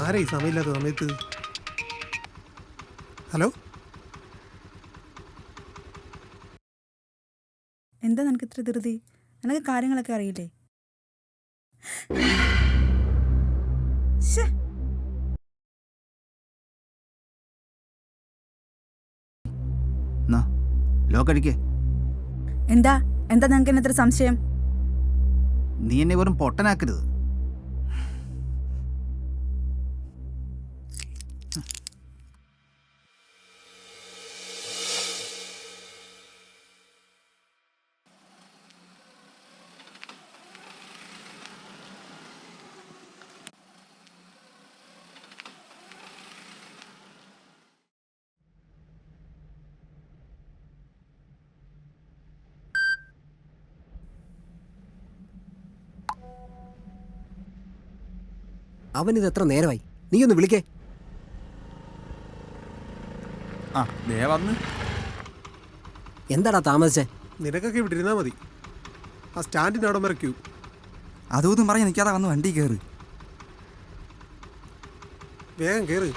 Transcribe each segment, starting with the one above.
ആരാ ഈ സമയമില്ലാത്ത സമയത്ത്? ഹലോ, എന്താ നിനക്ക് ഇത്ര ധൃതി? നിനക്ക് കാര്യങ്ങളൊക്കെ അറിയില്ലേ? ശ്ശേ. ലോക്കടിക്കേ. എന്താ എന്താ നിനക്ക് എന്നെ ഇത്ര സംശയം? നീ എന്നെ വെറും പൊട്ടനാക്കരുത്. അവനിത് എത്ര നേരമായി? നീ ഒന്ന് വിളിക്കേ. എന്താടാ താമസിച്ചേ? നിനക്കൊക്കെ ഇവിടെ ഇരുന്നാൽ മതി. ആ സ്റ്റാൻഡിൻ്റെ അവിടെ വരെ ക്യൂ. അതൊന്നും പറഞ്ഞ് നിൽക്കാതെ വന്ന് വണ്ടി കയറി. വേഗം കയറി.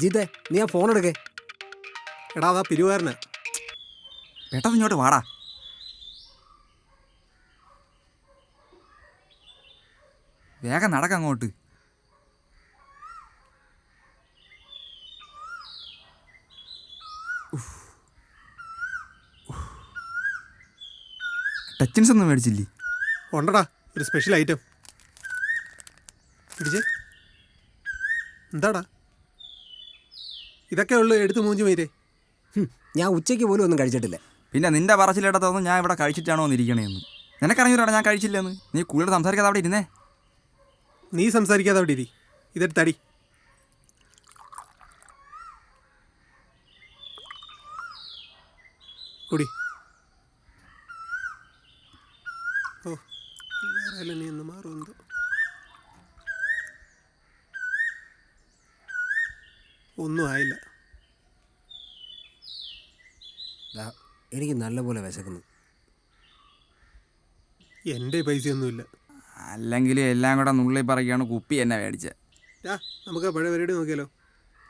ജീതേ, നീ ആ ഫോൺ എടുക്കേ. എടാ, അതാ പിരിവാരനാ. പെട്ടെന്ന് ഇങ്ങോട്ട് വാടാ. വേഗം നടക്ക അങ്ങോട്ട്. ടച്ചിൻസ് ഒന്നും മേടിച്ചില്ലേ? ഉണ്ടടാ, ഒരു സ്പെഷ്യൽ ഐറ്റം. പിടിച്ചേ. എന്താടാ ഇതൊക്കെ ഉള്ളു? എടുത്ത് മൂഞ്ചി മീരേ. ഞാൻ ഉച്ചയ്ക്ക് പോലും ഒന്നും കഴിച്ചിട്ടില്ല. പിന്നെ നിന്റെ പറച്ചിലിടത്തൊന്നും ഞാൻ ഇവിടെ കഴിച്ചിട്ടാണോ വന്നിരിക്കണേന്ന് നിനക്കറിയൂടാ. ഞാൻ കഴിച്ചില്ലെന്ന്. നീ കൂടുതൽ സംസാരിക്കാതെ അവിടെ ഇരുന്നേ. നീ സംസാരിക്കാതെ അവിടെ ഇരി. ഇതെടുത്തടി. കുടി. ഓ, വേറെ നീ ഒന്ന് മാറുമെന്തോ. ഒന്നും ആയില്ല. എനിക്ക് നല്ലപോലെ വിശക്കുന്നു. എൻ്റെ പൈസയൊന്നുമില്ല. അല്ലെങ്കിൽ എല്ലാം കൂടെ നുള്ളി പറയുകയാണ് കുപ്പി എന്നെ മേടിച്ചത്. നമുക്ക് പഴയ പരിപാടി നോക്കിയാലോ?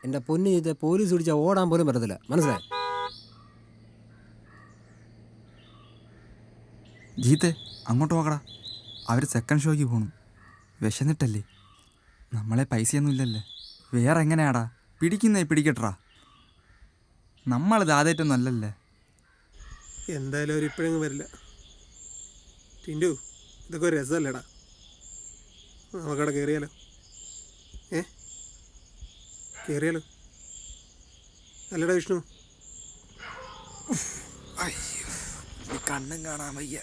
എൻ്റെ പൊന്നു ചെയ്ത് പോലീസ് പിടിച്ചാൽ ഓടാൻ പോലും പറ്റത്തില്ല, മനസ്സിലായി? ജീത്തെ, അങ്ങോട്ട് നോക്കടാ. അവർ സെക്കൻഡ് ഷോയ്ക്ക് പോണു. വിശന്നിട്ടല്ലേ? നമ്മളെ പൈസയൊന്നും ഇല്ലല്ലേ. വേറെ എങ്ങനെയാടാ പിടിക്കുന്നേ? പിടിക്കട്ടാ. നമ്മളിത് ആദ്യമായിട്ടൊന്നും അല്ലല്ലേ. എന്തായാലും അവർ ഇപ്പോഴെങ്ങും വരില്ല. ടിൻഡു, ഇതൊക്കെ ഒരു രസമല്ലേടാ? നമുക്കവിടെ കയറിയാലോ? കയറിയാലോ? അല്ലടാ വിഷ്ണു? കണ്ണും കാണാൻ വയ്യ.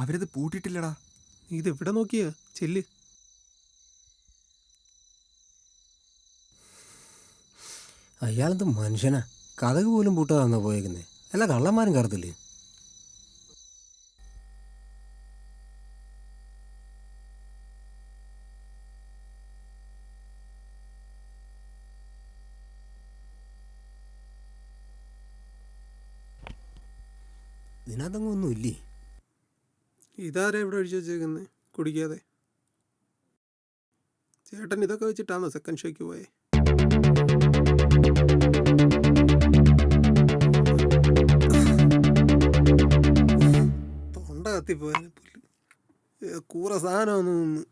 അവരിത് പൂട്ടിയിട്ടില്ലടാ. ഇത് എവിടെ നോക്കിയാ? ചെല്ല്. അയാളെന്ത് മനുഷ്യനാ? കഥക് പോലും പൂട്ടാതാണോ പോയേക്കുന്നേ? അല്ല കള്ളന്മാരും കയറത്തില്ലേ? ഇതിനകത്തങ്ങ് ഒന്നും ഇല്ലേ? ഇതാരാ ഇവിടെ ഒഴിച്ചു വെച്ചേക്കുന്നത് കുടിക്കാതെ? ചേട്ടൻ ഇതൊക്കെ വെച്ചിട്ടാണോ സെക്കൻഡ് ഷോയ്ക്ക് പോയേ? തൊണ്ട കത്തിപ്പോയാൽ കൂറ സാധനമൊന്നും നിന്ന്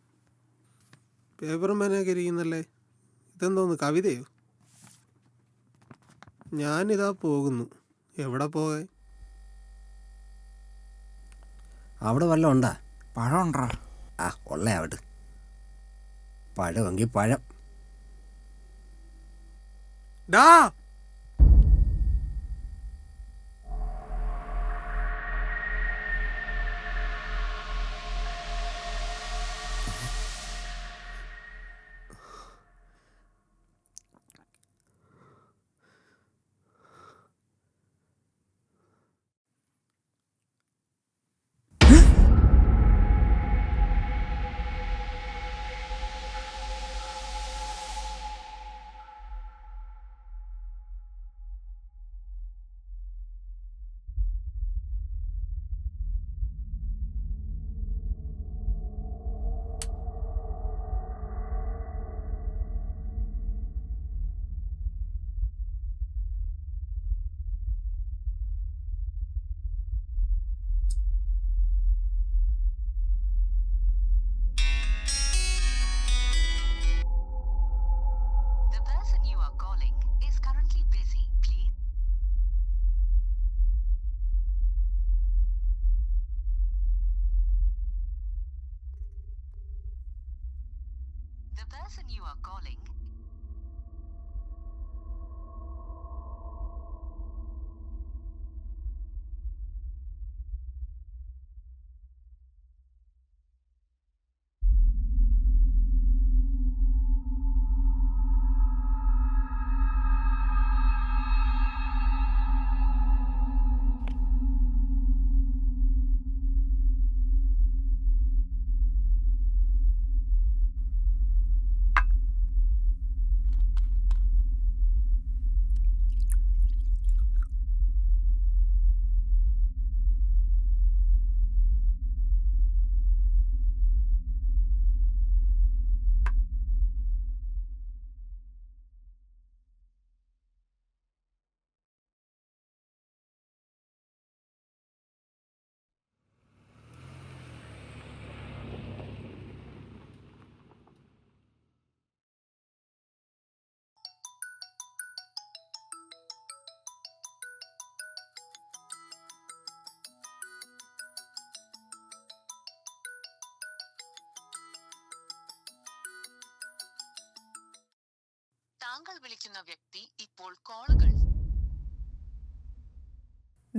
പേപ്പറും പേനൊക്കെ ഇരിക്കുന്നല്ലേ. ഇതെന്തോന്ന്, കവിതയോ? ഞാനിതാ പോകുന്നു. എവിടെ പോകാൻ? അവിടെ വല്ലതും ഉണ്ടാ? പഴം ഉണ്ടാ? ആ ഉള്ള അവിടെ പഴമെങ്കിൽ പഴം. ഡാ The person you are calling is currently busy. Please. The person you are calling. താങ്കൾ വിളിക്കുന്ന വ്യക്തി ഇപ്പോൾ കോളുകൾ.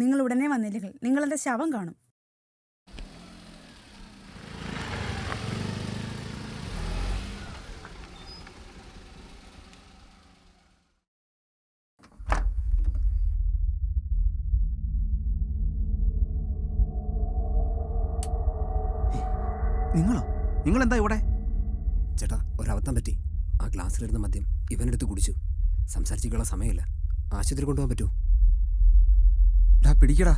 നിങ്ങൾ ഉടനെ വന്നില്ലെങ്കിൽ നിങ്ങളെൻ്റെ ശവം കാണും. നിങ്ങളോ? നിങ്ങളെന്താ ഇവിടെ? ചേട്ടാ ഒരബദ്ധം പറ്റി. ആ ഗ്ലാസ്സിലിരുന്ന മദ്യം ഇവനെടുത്ത് കുടിച്ചു. സംസാരിച്ചിട്ടുള്ള സമയമില്ല. ആശുപത്രി കൊണ്ടുപോകാൻ പറ്റുമോ? ഡാ പിടിക്കടാ,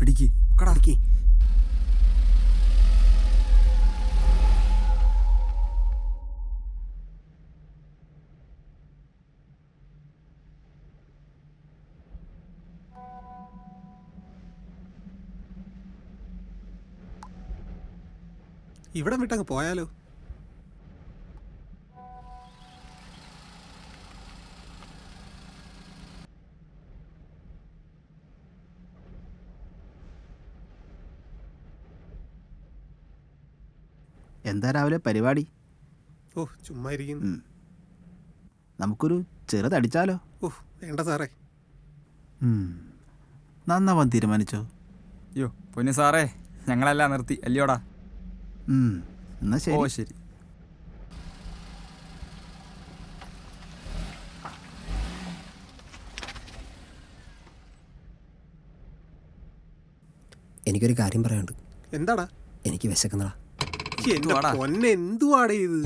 പിടിക്ക് കടാ. ഇവിടെ വിട്ടങ്ങ് പോയാലോ? എന്താ രാവിലെ പരിപാടി? ഓ ചുമ്മാ ഇരിക്കുന്നു. നമുക്കൊരു ചെറുതടിച്ചാലോ? ഓ വേണ്ട സാറേ. നന്നാവാൻ തീരുമാനിച്ചോ? അയ്യോ പൊന്നു സാറേ, ഞങ്ങളെല്ലാം നിർത്തി അല്ലയോടാ. എന്നാ ഓ ശരി. ശരി. എനിക്കൊരു കാര്യം പറയാനുണ്ട്. എന്താടാ? എനിക്ക് വിശക്കുന്നടാ. എന്റെ എന്തുവാടാ? പൊന്നെ എന്തുവാടേ ഇത്?